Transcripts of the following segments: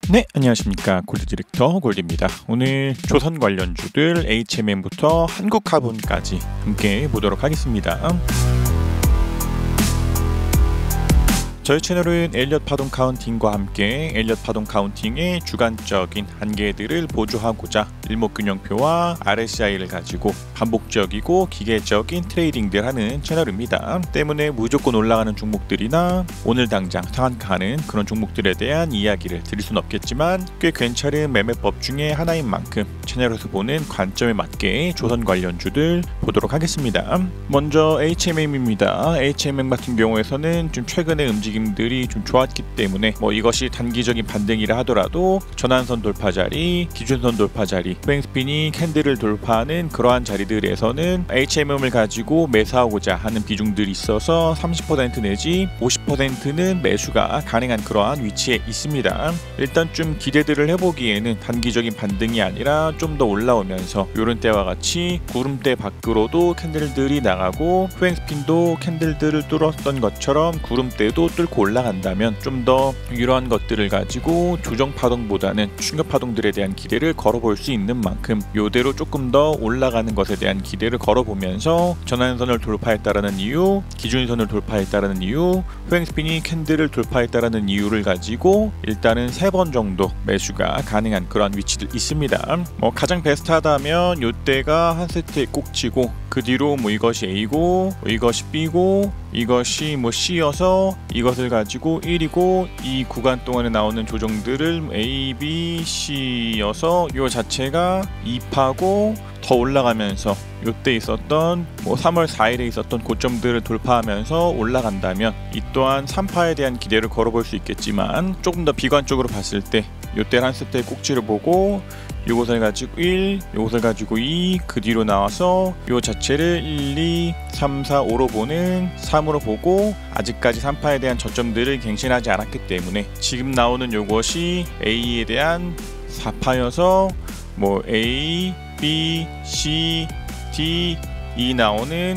네, 안녕하십니까. 골드 디렉터 골드입니다. 오늘 조선 관련주들 HMM부터 한국카본까지 함께 보도록 하겠습니다. 저희 채널은 엘리엇 파동 카운팅과 함께 엘리엇 파동 카운팅의 주관적인 한계들을 보조하고자 일목균형표와 RSI를 가지고 반복적이고 기계적인 트레이딩들 하는 채널입니다. 때문에 무조건 올라가는 종목들이나 오늘 당장 상한가하는 그런 종목들에 대한 이야기를 드릴 순 없겠지만 꽤 괜찮은 매매법 중에 하나인 만큼 채널에서 보는 관점에 맞게 조선 관련주들 보도록 하겠습니다. 먼저 HMM입니다. HMM 같은 경우에서는 좀 최근에 움직임들이 좀 좋았기 때문에 이것이 단기적인 반등이라 하더라도 전환선 돌파 자리, 기준선 돌파 자리, 후행스핀이 캔들을 돌파하는 그러한 자리들에서는 HMM을 가지고 매수하고자 하는 비중들이 있어서 30% 내지 50%는 매수가 가능한 그러한 위치에 있습니다. 일단 좀 기대들을 해보기에는 단기적인 반등이 아니라 좀 더 올라오면서 이런 때와 같이 구름대 밖으로도 캔들들이 나가고 후행스핀도 캔들들을 뚫었던 것처럼 구름대도 뚫고 올라간다면 좀 더 이러한 것들을 가지고 조정 파동보다는 충격 파동들에 대한 기대를 걸어볼 수 있는 만큼 이대로 조금 더 올라가는 것에 대한 기대를 걸어보면서 전환선을 돌파했다라는 이유, 기준선을 돌파했다라는 이유, 후행스핀이 캔들을 돌파했다라는 이유를 가지고 일단은 3번 정도 매수가 가능한 그런 위치도 있습니다. 가장 베스트하다면 이때가 한 세트에 꼭 치고 그 뒤로 이것이 A고 이것이 B고 이것이 C여서 이것을 가지고 1이고 이 구간 동안에 나오는 조정들을 A, B, C여서 이 자체가 2파고 더 올라가면서 이때 있었던 3월 4일에 있었던 고점들을 돌파하면서 올라간다면 이 또한 3파에 대한 기대를 걸어볼 수 있겠지만 조금 더 비관적으로 봤을 때 이때 한 세트의 꼭지를 보고 요것을 가지고 1, 요것을 가지고 2, 그 뒤로 나와서 요 자체를 1, 2, 3, 4, 5로 보는 3으로 보고 아직까지 3파에 대한 저점들을 갱신하지 않았기 때문에 지금 나오는 요것이 A에 대한 4파여서 A, B, C, D, E 나오는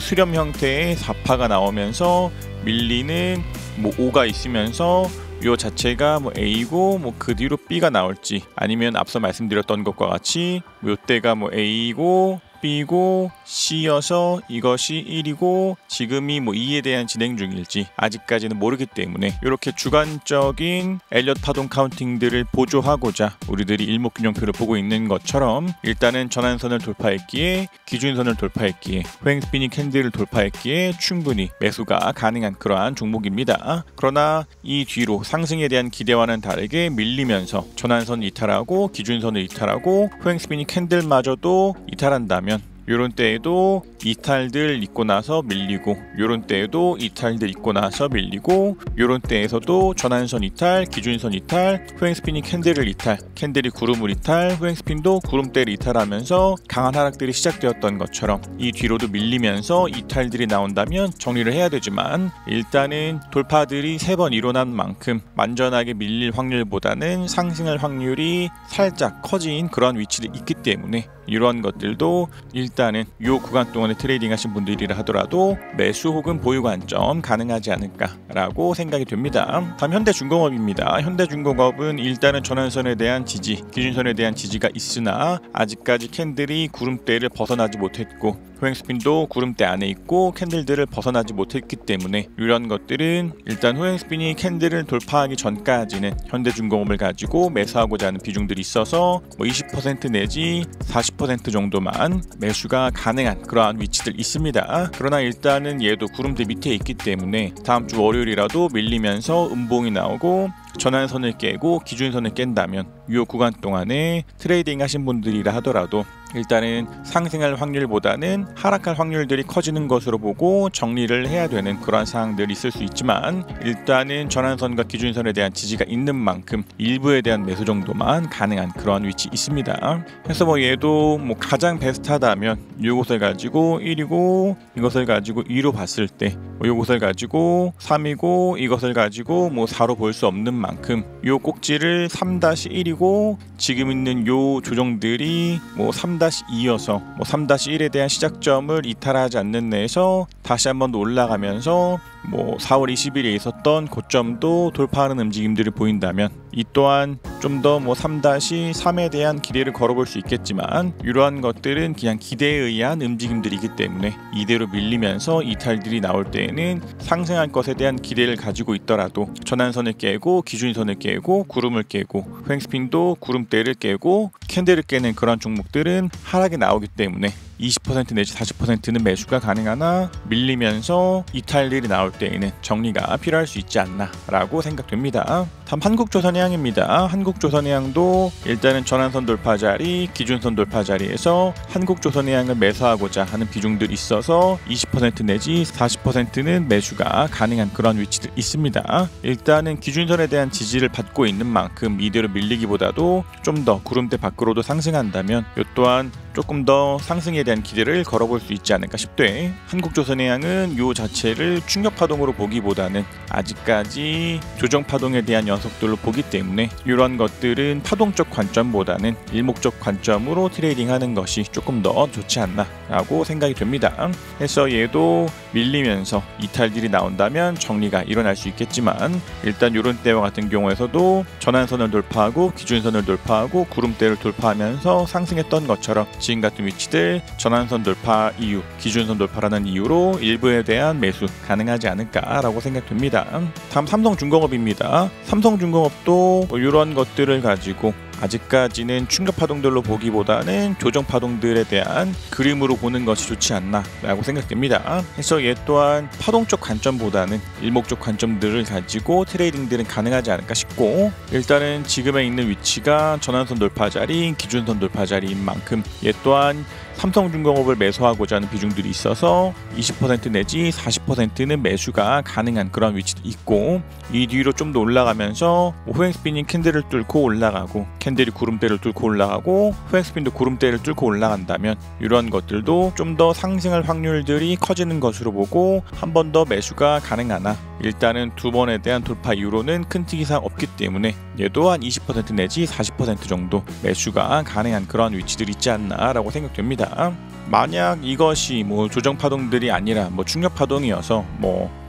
수렴 형태의 4파가 나오면서 밀리는 5가 있으면서 요 자체가 A고 그 뒤로 B가 나올지 아니면 앞서 말씀드렸던 것과 같이 요때가 A고 B고 C여서 이것이 1이고 지금이 2에 대한 진행 중일지 아직까지는 모르기 때문에 이렇게 주관적인 엘리엇 파동 카운팅들을 보조하고자 우리들이 일목균형표를 보고 있는 것처럼 일단은 전환선을 돌파했기에 기준선을 돌파했기에 후행스핀이 캔들을 돌파했기에 충분히 매수가 가능한 그러한 종목입니다. 그러나 이 뒤로 상승에 대한 기대와는 다르게 밀리면서 전환선 이탈하고 기준선을 이탈하고 후행스핀이 캔들마저도 이탈한다면 요런 때에도 이탈들 있고 나서 밀리고 요런 때에도 이탈들 있고 나서 밀리고 요런 때에서도 전환선 이탈, 기준선 이탈, 후행스핀이 캔들을 이탈, 캔들이 구름을 이탈, 후행스핀도 구름대를 이탈하면서 강한 하락들이 시작되었던 것처럼 이 뒤로도 밀리면서 이탈들이 나온다면 정리를 해야 되지만 일단은 돌파들이 3번 일어난 만큼 완전하게 밀릴 확률보다는 상승할 확률이 살짝 커진 그런 위치도 있기 때문에 이러한 것들도 일단은 이 구간 동안에 트레이딩 하신 분들이라 하더라도 매수 혹은 보유 관점 가능하지 않을까라고 생각이 됩니다. 다음 현대중공업입니다. 현대중공업은 일단은 전환선에 대한 지지, 기준선에 대한 지지가 있으나 아직까지 캔들이 구름대를 벗어나지 못했고 후행스핀도 구름대 안에 있고 캔들들을 벗어나지 못했기 때문에 이런 것들은 일단 후행스핀이 캔들을 돌파하기 전까지는 현대중공업을 가지고 매수하고자 하는 비중들이 있어서 20% 내지 40% 정도만 매수가 가능한 그러한 위치들 있습니다. 그러나 일단은 얘도 구름대 밑에 있기 때문에 다음 주 월요일이라도 밀리면서 음봉이 나오고 전환선을 깨고 기준선을 깬다면 이 구간 동안에 트레이딩 하신 분들이라 하더라도 일단은 상승할 확률보다는 하락할 확률들이 커지는 것으로 보고 정리를 해야 되는 그런 상황들이 있을 수 있지만 일단은 전환선과 기준선에 대한 지지가 있는 만큼 일부에 대한 매수 정도만 가능한 그런 위치 있습니다. 그래서 얘도 가장 베스트하다면 이것을 가지고 1이고 이것을 가지고 2로 봤을 때 이것을 가지고 3이고 이것을 가지고 4로 볼 수 없는 만큼 이 꼭지를 3-1이고 지금 있는 요 조정들이 3 3-2여서 3-1에 대한 시작점을 이탈하지 않는 내에서 다시 한번 더 올라가면서 4월 20일에 있었던 고점도 돌파하는 움직임들을 보인다면 이 또한 좀 더 3-3에 대한 기대를 걸어볼 수 있겠지만 이러한 것들은 그냥 기대에 의한 움직임들이기 때문에 이대로 밀리면서 이탈들이 나올 때에는 상승할 것에 대한 기대를 가지고 있더라도 전환선을 깨고 기준선을 깨고 구름을 깨고 횡스핀도 구름대를 깨고 캔들을 깨는 그런 종목들은 하락이 나오기 때문에 20% 내지 40%는 매수가 가능하나 밀리면서 이탈들이 나올 때에는 정리가 필요할 수 있지 않나 라고 생각됩니다. 다음 한국조선해양입니다. 한국조선해양도 일단은 전환선 돌파 자리, 기준선 돌파 자리에서 한국조선해양을 매수하고자 하는 비중들이 있어서 20% 내지 40%는 매수가 가능한 그런 위치들 있습니다. 일단은 기준선에 대한 지지를 받고 있는 만큼 이대로 밀리기보다도 좀 더 구름대 밖으로도 상승한다면 이 또한 조금 더 상승에 대한 기대를 걸어볼 수 있지 않을까 싶되 한국조선해양은 요 자체를 충격파동으로 보기보다는 아직까지 조정파동에 대한 연속들로 보기 때문에 이런 것들은 파동적 관점보다는 일목적 관점으로 트레이딩하는 것이 조금 더 좋지 않나 라고 생각이 됩니다. 그래서 얘도 밀리면서 이탈들이 나온다면 정리가 일어날 수 있겠지만 일단 이런 때와 같은 경우에서도 전환선을 돌파하고 기준선을 돌파하고 구름대를 돌파하면서 상승했던 것처럼 지금 같은 위치들 전환선 돌파 이유, 기준선 돌파라는 이유로 일부에 대한 매수 가능하지 않을까라고 생각됩니다. 다음 삼성중공업입니다. 삼성중공업도 이런 것들을 가지고 아직까지는 충격파동들로 보기보다는 조정파동들에 대한 그림으로 보는 것이 좋지 않나 라고 생각됩니다. 그래서 얘 또한 파동적 관점보다는 일목적 관점들을 가지고 트레이딩들은 가능하지 않을까 싶고 일단은 지금에 있는 위치가 전환선 돌파 자리, 기준선 돌파 자리인 만큼 얘 또한 삼성중공업을 매수하고자 하는 비중들이 있어서 20% 내지 40%는 매수가 가능한 그런 위치도 있고 이 뒤로 좀 더 올라가면서 후행스핀이 캔들을 뚫고 올라가고 캔들이 구름대를 뚫고 올라가고 후행스핀도 구름대를 뚫고 올라간다면 이러한 것들도 좀 더 상승할 확률들이 커지는 것으로 보고 한 번 더 매수가 가능하나 일단은 두 번에 대한 돌파 이후로는 큰 특이사항 없기 때문에 얘도 한 20% 내지 40% 정도 매수가 가능한 그런 위치들이 있지 않나 라고 생각됩니다. 만약 이것이 조정파동들이 아니라 충격파동이어서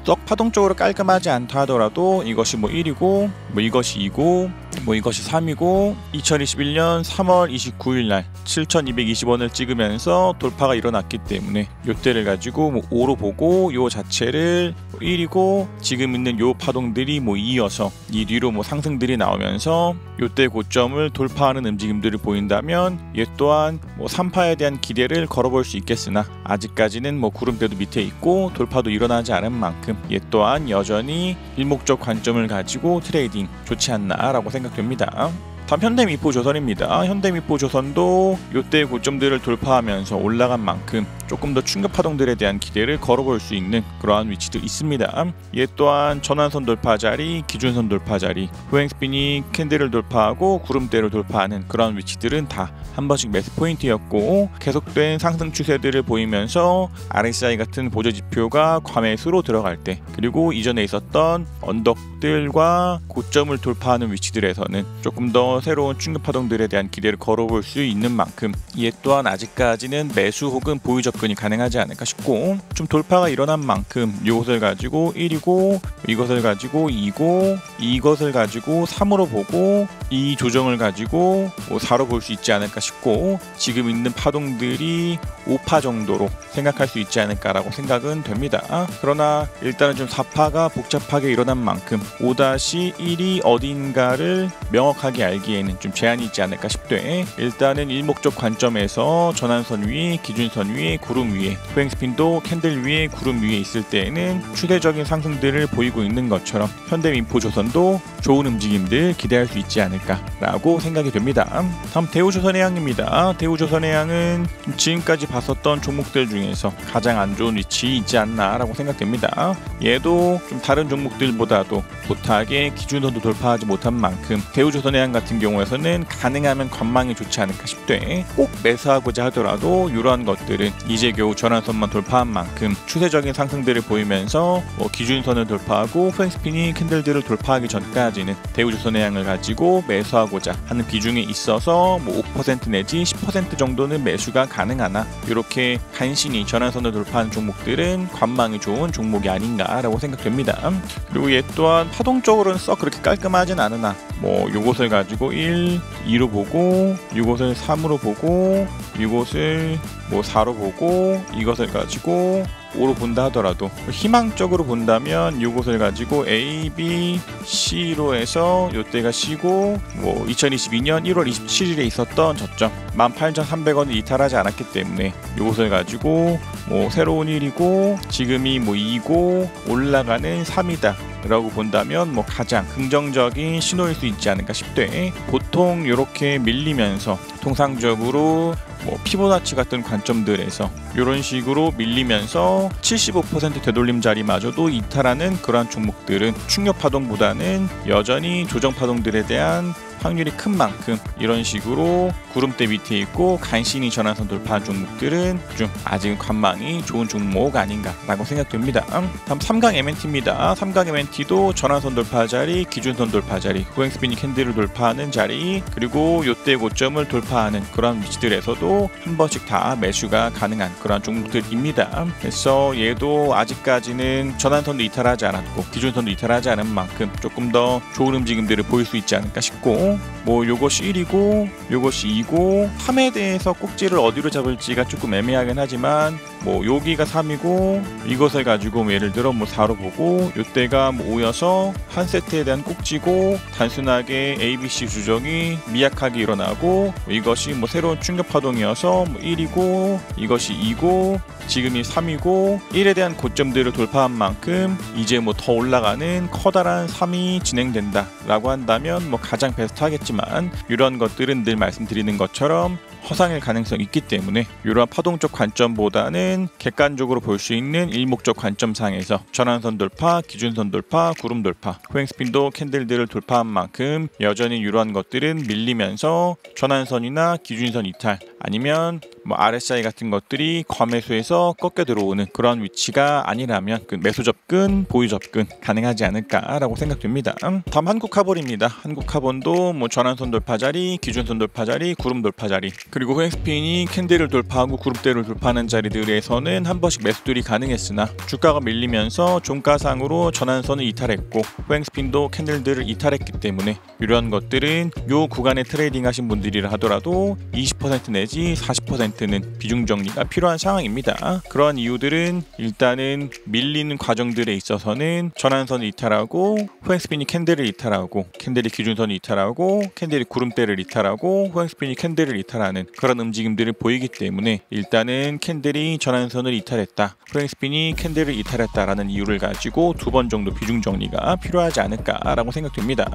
썩 파동적으로 깔끔하지 않다 하더라도 이것이 1이고 이것이 2고 이것이 3이고 2021년 3월 29일 날 7,220원을 찍으면서 돌파가 일어났기 때문에 요때를 가지고 5로 보고 요 자체를 1이고 지금 있는 요 파동들이 2여서 이 뒤로 상승들이 나오면서 요때 고점을 돌파하는 움직임들을 보인다면 얘 또한 3파에 대한 기대를 걸어볼 수 있겠으나 아직까지는 구름대도 밑에 있고 돌파도 일어나지 않은 만큼 얘 또한 여전히 일목적 관점을 가지고 트레이딩 좋지 않나 라고 생각됩니다. 다음 현대미포조선입니다. 현대미포조선도 요때 고점들을 돌파하면서 올라간 만큼 조금 더 충격파동들에 대한 기대를 걸어볼 수 있는 그러한 위치도 있습니다. 얘 또한 전환선 돌파 자리, 기준선 돌파 자리, 후행스핀이 캔들을 돌파하고 구름대를 돌파하는 그런 위치들은 다 한 번씩 매수 포인트였고 계속된 상승 추세들을 보이면서 RSI 같은 보조지표가 과매수로 들어갈 때 그리고 이전에 있었던 언덕들과 고점을 돌파하는 위치들에서는 조금 더 새로운 충격파동들에 대한 기대를 걸어볼 수 있는 만큼 얘 또한 아직까지는 매수 혹은 보유 접근이 가능하지 않을까 싶고 좀 돌파가 일어난 만큼 이것을 가지고 1이고 이것을 가지고 2고 이것을 가지고 3으로 보고 이 조정을 가지고 4로 볼 수 있지 않을까 싶고 지금 있는 파동들이 5파 정도로 생각할 수 있지 않을까라고 생각은 됩니다. 그러나 일단은 좀 4파가 복잡하게 일어난 만큼 5-1이 어딘가를 명확하게 알기에는 좀 제한이 있지 않을까 싶되 일단은 일목적 관점에서 전환선 위에 기준선 위에 구름 위에 후행스핀도 캔들 위에 구름 위에 있을 때에는 추세적인 상승들을 보이고 있는 것처럼 현대민포조선도 좋은 움직임들 기대할 수 있지 않을까라고 생각이 됩니다. 다음 대우조선해양입니다. 대우조선해양은 지금까지 봤었던 종목들 중에서 가장 안 좋은 위치에 있지 않나라고 생각됩니다. 얘도 좀 다른 종목들보다도 못하게 기준선도 돌파하지 못한 만큼 대우조선해양 같은 경우에서는 가능하면 관망이 좋지 않을까 싶되 꼭 매수하고자 하더라도 이러한 것들은 이제 겨우 전환선만 돌파한 만큼 추세적인 상승들을 보이면서 기준선을 돌파하고 후행스핀이 캔들들을 돌파하기 전까지는 대우조선해양을 가지고 매수하고자 하는 비중에 있어서 5% 내지 10% 정도는 매수가 가능하나 이렇게 간신히 전환선을 돌파한 종목들은 관망이 좋은 종목이 아닌가라고 생각됩니다. 그리고 얘 또한 파동적으로는 썩 그렇게 깔끔하진 않으나 요것을 가지고 1, 2로 보고 요것을 3으로 보고 이것을 4로 보고 이것을 가지고 5로 본다 하더라도 희망적으로 본다면 이것을 가지고 A, B, C로 해서 이때가 C고 2022년 1월 27일에 있었던 저점 18,300원을 이탈하지 않았기 때문에 이것을 가지고 새로운 1이고 지금이 2고 올라가는 3이다 라고 본다면 가장 긍정적인 신호일 수 있지 않을까 싶대. 보통 이렇게 밀리면서 통상적으로 피보나치 같은 관점들에서 이런 식으로 밀리면서 75% 되돌림 자리마저도 이탈하는 그러한 종목들은 충격 파동보다는 여전히 조정 파동들에 대한 확률이 큰 만큼 이런 식으로 구름대 밑에 있고 간신히 전환선 돌파한 종목들은 좀 아직은 관망이 좋은 종목 아닌가라고 생각됩니다. 다음 3강 MNT입니다. 3강 MNT도 전환선 돌파 자리, 기준선 돌파 자리, 후행스피닝 캔들을 돌파하는 자리, 그리고 요때 고점을 돌파하는 그런 위치들에서도 한 번씩 다 매수가 가능한 그런 종목들입니다. 그래서 얘도 아직까지는 전환선도 이탈하지 않았고 기준선도 이탈하지 않은 만큼 조금 더 좋은 움직임들을 보일 수 있지 않을까 싶고 요것이 1이고 요것이 2고 3에 대해서 꼭지를 어디로 잡을지가 조금 애매하긴 하지만 여기가 3이고 이것을 가지고 예를 들어 4로 보고 요때가 5여서 한 세트에 대한 꼭지고 단순하게 ABC 주정이 미약하게 일어나고 이것이 새로운 충격 파동이어서 1이고 이것이 2고 지금이 3이고 1에 대한 고점들을 돌파한 만큼 이제 더 올라가는 커다란 3이 진행된다 라고 한다면 가장 베스트하겠지만 이런 것들은 늘 말씀드리는 것처럼 허상일 가능성이 있기 때문에 이러한 파동적 관점보다는 객관적으로 볼 수 있는 일목적 관점상에서 전환선 돌파, 기준선 돌파, 구름 돌파, 후행스핀도 캔들들을 돌파한 만큼 여전히 이러한 것들은 밀리면서 전환선이나 기준선 이탈 아니면 RSI 같은 것들이 과매수에서 꺾여 들어오는 그런 위치가 아니라면 매수 접근, 보유 접근 가능하지 않을까라고 생각됩니다. 다음 한국카본입니다. 한국카본도 전환선 돌파 자리, 기준선 돌파 자리, 구름 돌파 자리 그리고 후행스핀이 캔들을 돌파하고 구름대를 돌파하는 자리들에서는 한 번씩 매수들이 가능했으나 주가가 밀리면서 종가상으로 전환선을 이탈했고 후행스핀도 캔들들을 이탈했기 때문에 이러한 것들은 이 구간에 트레이딩 하신 분들이라 하더라도 20% 내지 40%는 비중 정리가 필요한 상황입니다. 그러한 이유들은 일단은 밀리는 과정들에 있어서는 전환선을 이탈하고 후행스핀이 캔들을 이탈하고 캔들이 기준선을 이탈하고 캔들이 구름대를 이탈하고 후행스핀이 캔들을 이탈하는 그런 움직임들을 보이기 때문에 일단은 캔들이 전환선을 이탈했다, 후행스핀이 캔들을 이탈했다라는 이유를 가지고 2번 정도 비중 정리가 필요하지 않을까라고 생각됩니다.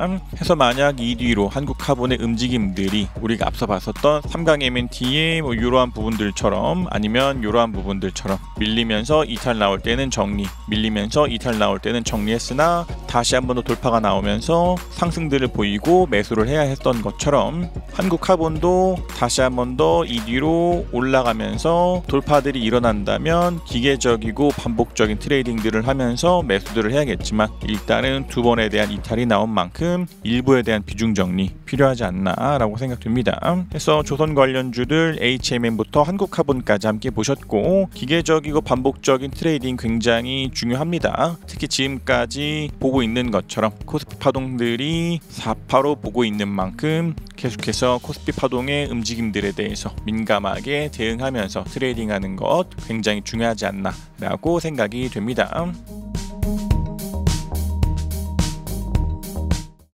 해서 만약 이 뒤로 한국카본의 움직임들이 우리가 앞서 봤었던 3강 MNT의 이러한 부분들처럼 아니면 이러한 부분들처럼 밀리면서 이탈 나올 때는 정리, 밀리면서 이탈 나올 때는 정리했으나 다시 한 번 더 돌파가 나오면서 상승들을 보이고 매수를 해야 했던 것처럼 한국카본도 다시 한 번 더 이 뒤로 올라가면서 돌파들이 일어난다면 기계적이고 반복적인 트레이딩들을 하면서 매수들을 해야겠지만 일단은 2번에 대한 이탈이 나온 만큼 일부에 대한 비중 정리 필요하지 않나라고 생각됩니다. 그래서 조선 관련주들 HMM부터 한국카본까지 함께 보셨고 기계적이고 반복적인 트레이딩 굉장히 중요합니다. 특히 지금까지 보고 있는 것처럼 코스피 파동들이 4파로 보고 있는 만큼 계속해서 코스피 파동의 움직임들에 대해서 민감하게 대응하면서 트레이딩하는 것 굉장히 중요하지 않나 라고 생각이 됩니다.